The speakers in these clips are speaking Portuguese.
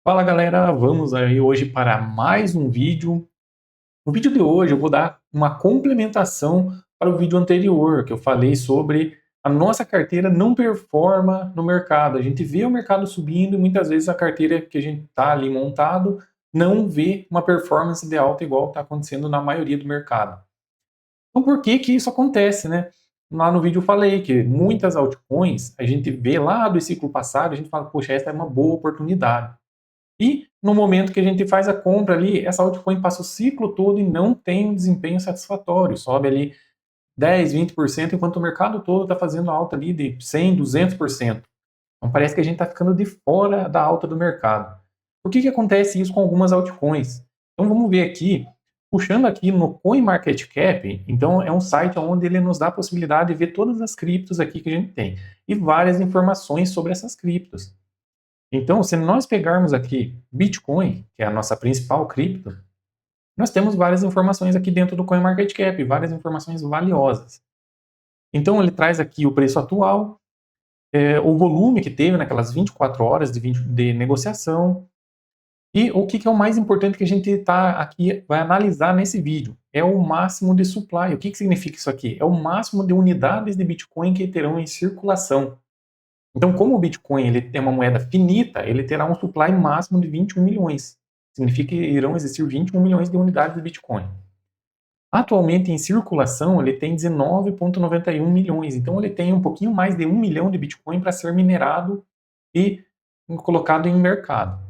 Fala galera, vamos aí hoje para mais um vídeo. No vídeo de hoje eu vou dar uma complementação para o vídeo anterior, que eu falei sobre a nossa carteira não performa no mercado. A gente vê o mercado subindo e muitas vezes a carteira que a gente está ali montado não vê uma performance de alta igual está acontecendo na maioria do mercado. Então por que que isso acontece, né? Lá no vídeo eu falei que muitas altcoins a gente vê lá do ciclo passado, a gente fala, poxa, essa é uma boa oportunidade. E no momento que a gente faz a compra ali, essa altcoin passa o ciclo todo e não tem um desempenho satisfatório, sobe ali 10, 20%, enquanto o mercado todo está fazendo alta ali de 100, 200%. Então parece que a gente está ficando de fora da alta do mercado. Por que que acontece isso com algumas altcoins? Então vamos ver aqui, puxando aqui no CoinMarketCap, então é um site onde ele nos dá a possibilidade de ver todas as criptos aqui que a gente tem e várias informações sobre essas criptos. Então, se nós pegarmos aqui Bitcoin, que é a nossa principal cripto, nós temos várias informações aqui dentro do CoinMarketCap, várias informações valiosas. Então, ele traz aqui o preço atual, o volume que teve naquelas 24 horas de negociação, e o que é o mais importante que a gente vai analisar nesse vídeo, é o máximo de supply. O que significa isso aqui? É o máximo de unidades de Bitcoin que terão em circulação. Então, como o Bitcoin ele é uma moeda finita, ele terá um supply máximo de 21 milhões. Significa que irão existir 21 milhões de unidades de Bitcoin. Atualmente, em circulação, ele tem 19,91 milhões. Então, ele tem um pouquinho mais de 1 milhão de Bitcoin para ser minerado e colocado em mercado.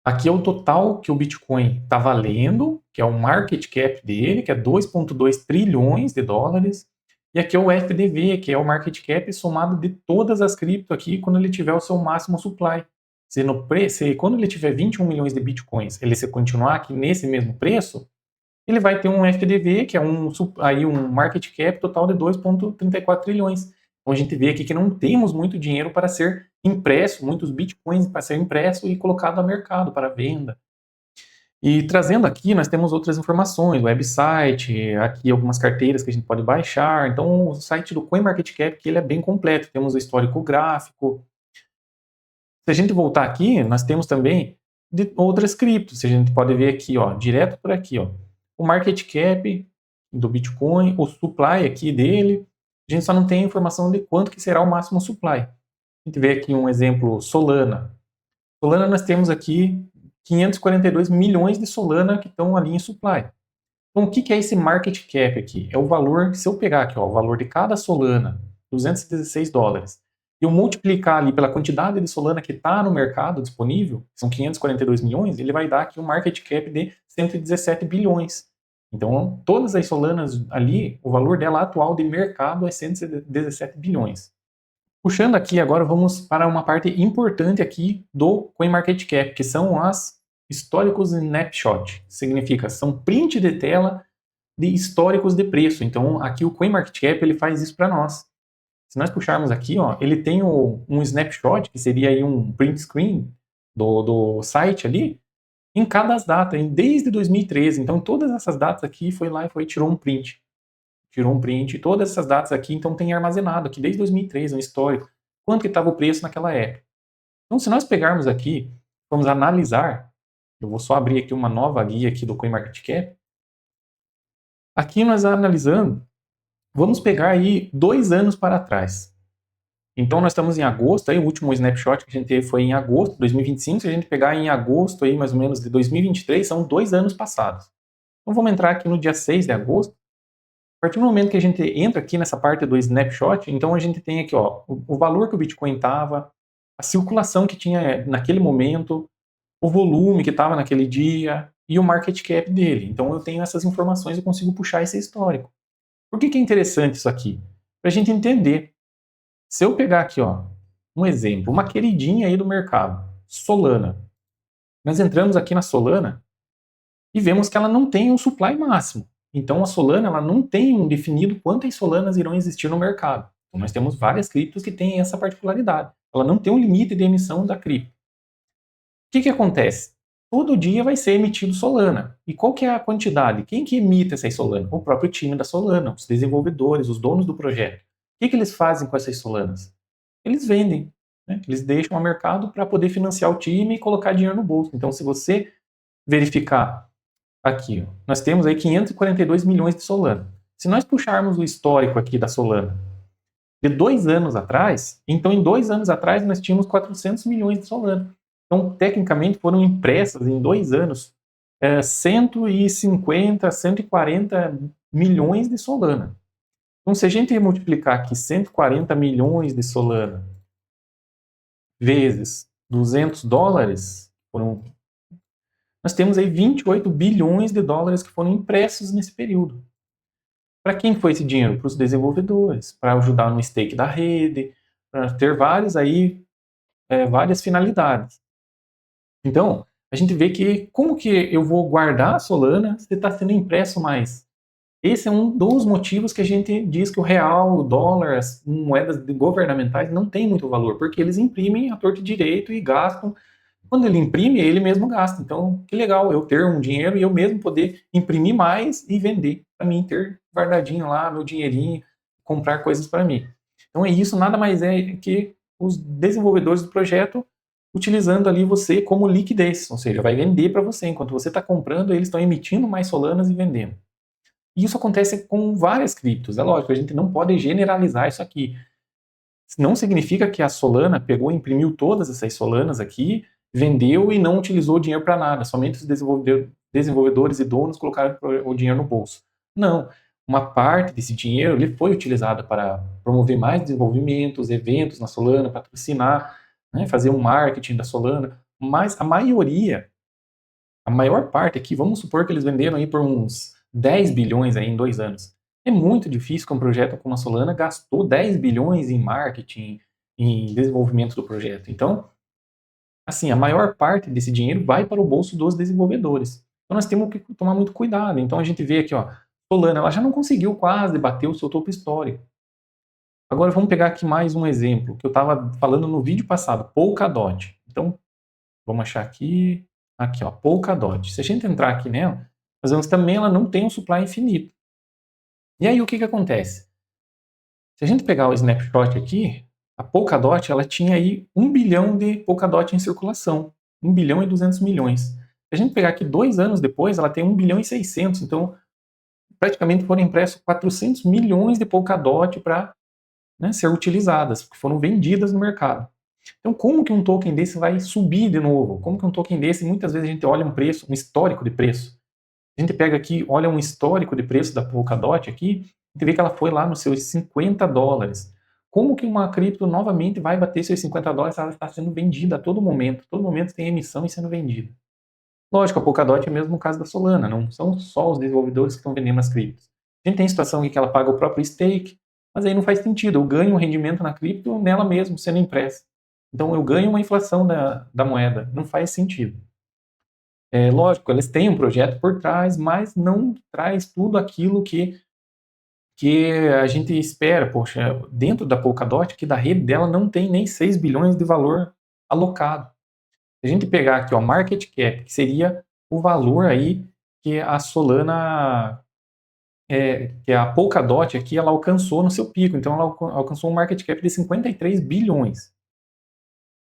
Aqui é o total que o Bitcoin está valendo, que é o market cap dele, que é 2,2 trilhões de dólares. E aqui é o FDV, que é o market cap somado de todas as cripto aqui quando ele tiver o seu máximo supply. Quando ele tiver 21 milhões de bitcoins, ele se continuar aqui nesse mesmo preço, ele vai ter um FDV, que é um market cap total de 2,34 trilhões. Então a gente vê aqui que não temos muito dinheiro para ser impresso, muitos bitcoins para ser impresso e colocado a mercado para venda. E trazendo aqui, nós temos outras informações, website, aqui algumas carteiras que a gente pode baixar. Então, o site do CoinMarketCap, que ele é bem completo. Temos o histórico gráfico. Se a gente voltar aqui, nós temos também de outras criptos. A gente pode ver aqui, ó, direto por aqui, ó, o market cap do Bitcoin, o supply aqui dele. A gente só não tem a informação de quanto que será o máximo supply. A gente vê aqui um exemplo, Solana. Solana nós temos aqui 542 milhões de Solana que estão ali em supply. Então, o que é esse market cap aqui? É o valor, se eu pegar aqui, ó, o valor de cada Solana, 216 dólares, e eu multiplicar ali pela quantidade de Solana que está no mercado disponível, que são 542 milhões, ele vai dar aqui um market cap de 117 bilhões. Então, todas as Solanas ali, o valor dela atual de mercado é 117 bilhões. Puxando aqui agora, vamos para uma parte importante aqui do CoinMarketCap, que são as históricos snapshot. Significa, são print de tela de históricos de preço. Então, aqui o CoinMarketCap ele faz isso para nós. Se nós puxarmos aqui, ó, ele tem um snapshot, que seria aí um print screen do site ali, em cada data, desde 2013. Então, todas essas datas aqui foi lá e tirou um print. Tirou um print, todas essas datas aqui, então tem armazenado aqui desde 2013, um histórico, quanto que estava o preço naquela época. Então, se nós pegarmos aqui, vamos analisar, eu vou só abrir aqui uma nova guia aqui do CoinMarketCap. Aqui nós analisando, vamos pegar aí 2 anos para trás. Então nós estamos em agosto, aí o último snapshot que a gente teve foi em agosto de 2025, se a gente pegar em agosto aí mais ou menos de 2023, são 2 anos passados. Então vamos entrar aqui no dia 6 de agosto. A partir do momento que a gente entra aqui nessa parte do snapshot, então a gente tem aqui ó, o valor que o Bitcoin estava, a circulação que tinha naquele momento, o volume que estava naquele dia e o market cap dele. Então eu tenho essas informações e consigo puxar esse histórico. Por que é interessante isso aqui? Para a gente entender. Se eu pegar aqui ó, um exemplo, uma queridinha aí do mercado, Solana. Nós entramos aqui na Solana e vemos que ela não tem um supply máximo. Então a Solana ela não tem um definido quantas Solanas irão existir no mercado. Então nós temos várias criptos que têm essa particularidade. Ela não tem um limite de emissão da cripto. O que acontece? Todo dia vai ser emitido Solana. E qual que é a quantidade? Quem que emite essa Solana? O próprio time da Solana, os desenvolvedores, os donos do projeto. O que eles fazem com essas Solanas? Eles vendem. né? Eles deixam ao mercado para poder financiar o time e colocar dinheiro no bolso. Então, se você verificar aqui, ó, nós temos aí 542 milhões de Solana. Se nós puxarmos o histórico aqui da Solana de 2 anos atrás, então em 2 anos atrás nós tínhamos 400 milhões de Solana. Então, tecnicamente, foram impressas em 2 anos 150, 140 milhões de Solana. Então, se a gente multiplicar aqui 140 milhões de Solana vezes $200, nós temos aí 28 bilhões de dólares que foram impressos nesse período. Para quem foi esse dinheiro? Para os desenvolvedores, para ajudar no stake da rede, para ter várias finalidades. Então, a gente vê que como que eu vou guardar a Solana se está sendo impresso mais? Esse é um dos motivos que a gente diz que o real, o dólar, as moedas governamentais não têm muito valor, porque eles imprimem à torto e direito e gastam. Quando ele imprime, ele mesmo gasta. Então, que legal eu ter um dinheiro e eu mesmo poder imprimir mais e vender, para mim ter guardadinho lá meu dinheirinho, comprar coisas para mim. Então, isso nada mais é que os desenvolvedores do projeto utilizando ali você como liquidez, ou seja, vai vender para você. Enquanto você está comprando, eles estão emitindo mais Solanas e vendendo. E isso acontece com várias criptos. É lógico, a gente não pode generalizar isso aqui. Não significa que a Solana pegou e imprimiu todas essas Solanas aqui, vendeu e não utilizou o dinheiro para nada. Somente os desenvolvedores e donos colocaram o dinheiro no bolso. Não. Uma parte desse dinheiro ele foi utilizado para promover mais desenvolvimentos, eventos na Solana, patrocinar, né, fazer um marketing da Solana. Mas a maior parte aqui, vamos supor que eles venderam aí por uns 10 bilhões aí em 2 anos. É muito difícil que um projeto como a Solana gastou 10 bilhões em marketing, em desenvolvimento do projeto. Então, assim, a maior parte desse dinheiro vai para o bolso dos desenvolvedores. Então nós temos que tomar muito cuidado. Então a gente vê aqui, ó, Solana, ela já não conseguiu quase bater o seu topo histórico. Agora vamos pegar aqui mais um exemplo, que eu estava falando no vídeo passado, Polkadot. Então, vamos achar aqui, ó, Polkadot. Se a gente entrar aqui nela, nós vemos que também ela não tem um supply infinito. E aí o que acontece? Se a gente pegar o snapshot aqui, a Polkadot ela tinha aí 1 bilhão de Polkadot em circulação, 1 bilhão e 200 milhões. Se a gente pegar aqui 2 anos depois, ela tem 1 bilhão e 600, então praticamente foram impressos 400 milhões de Polkadot para, né, ser utilizadas, que foram vendidas no mercado. Então como que um token desse vai subir de novo? Como que um token desse, muitas vezes a gente olha um preço, um histórico de preço. A gente pega aqui, olha um histórico de preço da Polkadot aqui, a gente vê que ela foi lá nos seus 50 dólares. Como que uma cripto novamente vai bater seus 50 dólares se ela está sendo vendida a todo momento? Todo momento tem emissão e sendo vendida. Lógico, a Polkadot é mesmo no caso da Solana, não são só os desenvolvedores que estão vendendo as criptos. A gente tem situação em que ela paga o próprio stake, mas aí não faz sentido, eu ganho um rendimento na cripto nela mesmo, sendo impressa. Então eu ganho uma inflação da moeda, não faz sentido. É lógico, eles têm um projeto por trás, mas não traz tudo aquilo que a gente espera. Poxa, dentro da Polkadot, que da rede dela não tem nem 6 bilhões de valor alocado. Se a gente pegar aqui, ó, market cap, que seria o valor aí que a Solana, que a Polkadot aqui, ela alcançou no seu pico. Então, ela alcançou um market cap de 53 bilhões.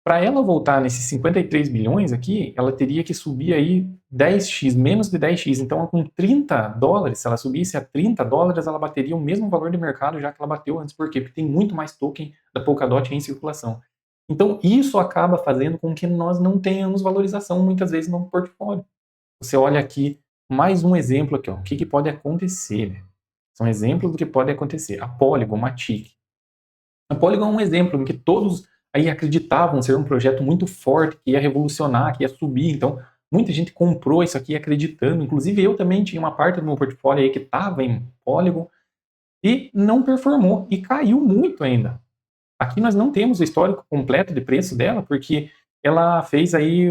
Para ela voltar nesses 53 bilhões aqui, ela teria que subir aí 10x, menos de 10x. Então, com 30 dólares, se ela subisse a 30 dólares, ela bateria o mesmo valor de mercado já que ela bateu antes. Por quê? Porque tem muito mais token da Polkadot em circulação. Então, isso acaba fazendo com que nós não tenhamos valorização muitas vezes no portfólio. Você olha aqui, mais um exemplo aqui, ó, o que pode acontecer, né? São exemplos do que pode acontecer. A Polygon, Matic. A Polygon é um exemplo em que todos aí acreditavam ser um projeto muito forte, que ia revolucionar, que ia subir. Então, muita gente comprou isso aqui acreditando. Inclusive, eu também tinha uma parte do meu portfólio aí que estava em Polygon e não performou e caiu muito ainda. Aqui nós não temos o histórico completo de preço dela, porque ela fez aí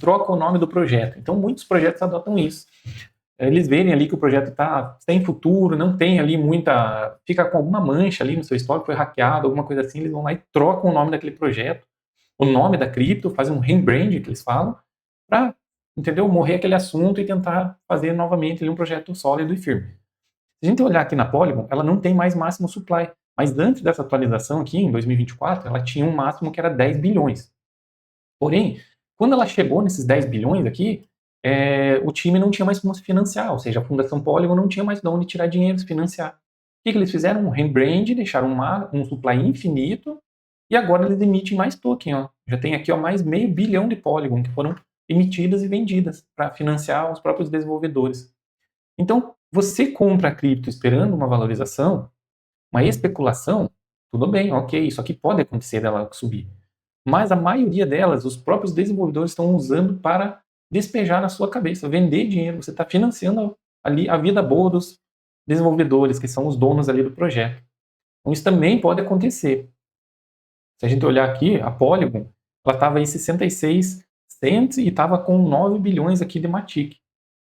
troca o nome do projeto. Então, muitos projetos adotam isso. Eles verem ali que o projeto tem futuro, não tem ali fica com alguma mancha ali no seu histórico, foi hackeado, alguma coisa assim, eles vão lá e trocam o nome daquele projeto, o nome da cripto, fazem um rebrand, que eles falam, para, entendeu, morrer aquele assunto e tentar fazer novamente ali um projeto sólido e firme. Se a gente olhar aqui na Polygon, ela não tem mais máximo supply. Mas antes dessa atualização aqui, em 2024, ela tinha um máximo que era 10 bilhões. Porém, quando ela chegou nesses 10 bilhões aqui, o time não tinha mais como se financiar, ou seja, a Fundação Polygon não tinha mais de onde tirar dinheiro, se financiar. O que eles fizeram? Um rebrand, deixaram um supply infinito, e agora eles emitem mais token. Ó. Já tem aqui ó, mais meio bilhão de Polygon que foram emitidas e vendidas para financiar os próprios desenvolvedores. Então, você compra a cripto esperando uma valorização, uma especulação, tudo bem, ok, isso aqui pode acontecer dela subir. Mas a maioria delas, os próprios desenvolvedores estão usando para despejar na sua cabeça, vender dinheiro. Você está financiando ali a vida boa dos desenvolvedores, que são os donos ali do projeto. Então isso também pode acontecer. Se a gente olhar aqui, a Polygon, ela estava em 66 cents e estava com 9 bilhões aqui de Matic,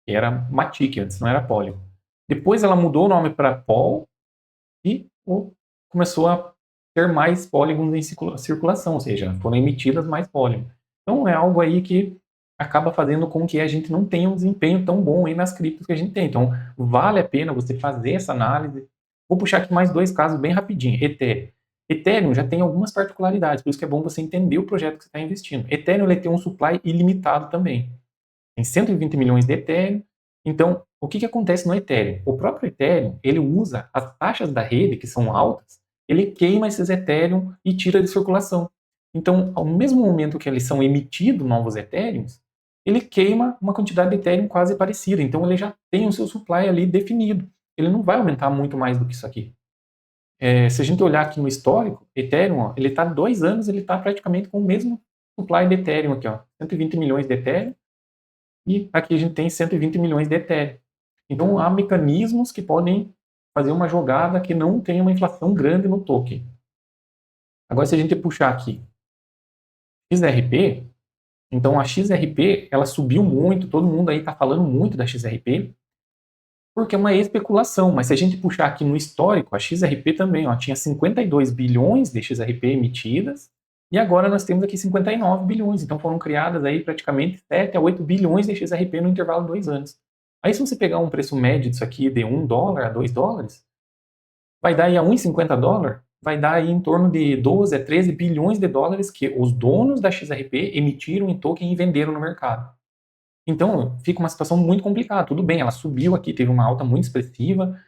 que era Matic antes, não era Polygon. Depois ela mudou o nome para Pol e começou a ter mais polígonos em circulação, ou seja, foram emitidas mais polígonos. Então é algo aí que acaba fazendo com que a gente não tenha um desempenho tão bom aí nas criptos que a gente tem. Então vale a pena você fazer essa análise. Vou puxar aqui mais dois casos bem rapidinho. Ethereum. Ethereum já tem algumas particularidades, por isso que é bom você entender o projeto que você está investindo. Ethereum ele tem um supply ilimitado também. Tem 120 milhões de Ethereum. Então, o que acontece no Ethereum? O próprio Ethereum, ele usa as taxas da rede, que são altas, ele queima esses Ethereum e tira de circulação. Então, ao mesmo momento que eles são emitidos novos Ethereums, ele queima uma quantidade de Ethereum quase parecida. Então, ele já tem o seu supply ali definido. Ele não vai aumentar muito mais do que isso aqui. Se a gente olhar aqui no histórico, Ethereum, ó, ele está 2 anos, ele está praticamente com o mesmo supply de Ethereum aqui, ó, 120 milhões de Ethereum, e aqui a gente tem 120 milhões de Ethereum. Então, há mecanismos que podem fazer uma jogada que não tenha uma inflação grande no token. Agora, se a gente puxar aqui XRP, então a XRP, ela subiu muito, todo mundo aí está falando muito da XRP, porque é uma especulação, mas se a gente puxar aqui no histórico, a XRP também, ó, tinha 52 bilhões de XRP emitidas, e agora nós temos aqui 59 bilhões, então foram criadas aí praticamente 7 a 8 bilhões de XRP no intervalo de 2 anos. Aí se você pegar um preço médio disso aqui de $1 a $2, vai dar aí a 1,50 dólar, vai dar aí em torno de 12 a 13 bilhões de dólares que os donos da XRP emitiram em token e venderam no mercado. Então, fica uma situação muito complicada. Tudo bem, ela subiu aqui, teve uma alta muito expressiva,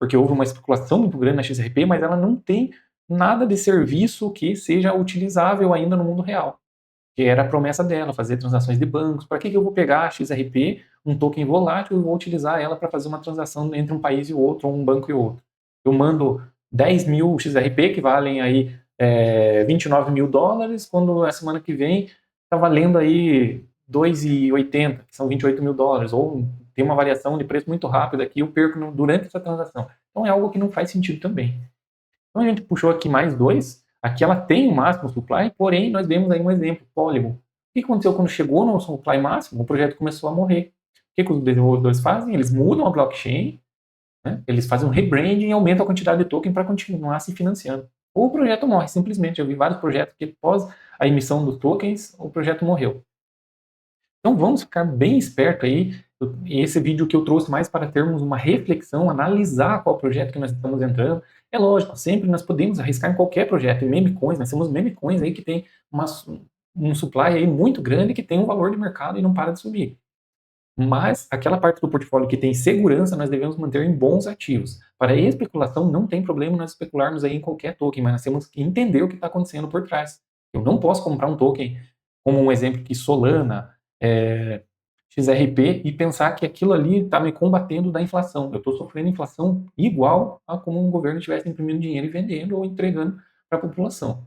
porque houve uma especulação muito grande na XRP, mas ela não tem nada de serviço que seja utilizável ainda no mundo real. Que era a promessa dela, fazer transações de bancos. Para que eu vou pegar a XRP, um token volátil, e vou utilizar ela para fazer uma transação entre um país e outro, ou um banco e outro? Eu mando 10 mil XRP, que valem aí 29 mil dólares, quando a semana que vem está valendo aí 2,80, que são 28 mil dólares, ou tem uma variação de preço muito rápida aqui, eu perco durante essa transação. Então é algo que não faz sentido também. Então a gente puxou aqui mais dois, aqui ela tem o máximo supply, porém nós vemos aí um exemplo, Polygon. O que aconteceu quando chegou no supply máximo? O projeto começou a morrer. O que os desenvolvedores fazem? Eles mudam a blockchain, né? Eles fazem um rebranding e aumentam a quantidade de token para continuar se financiando. Ou o projeto morre, simplesmente. Eu vi vários projetos que após a emissão dos tokens, o projeto morreu. Então vamos ficar bem esperto aí. Esse vídeo que eu trouxe mais para termos uma reflexão, analisar qual projeto que nós estamos entrando. É lógico, sempre nós podemos arriscar em qualquer projeto. Em meme coins, nós temos meme coins aí que tem um supply aí muito grande que tem um valor de mercado e não para de subir. Mas aquela parte do portfólio que tem segurança, nós devemos manter em bons ativos. Para a especulação, não tem problema nós especularmos aí em qualquer token, mas nós temos que entender o que está acontecendo por trás. Eu não posso comprar um token, como um exemplo aqui, Solana, XRP, e pensar que aquilo ali está me combatendo da inflação. Eu estou sofrendo inflação igual a como um governo estivesse imprimindo dinheiro e vendendo ou entregando para a população.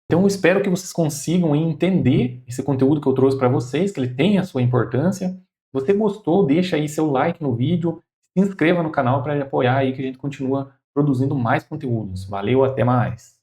Então eu espero que vocês consigam entender esse conteúdo que eu trouxe para vocês, que ele tem a sua importância. Se você gostou, deixa aí seu like no vídeo, se inscreva no canal para apoiar aí que a gente continua produzindo mais conteúdos. Valeu, até mais!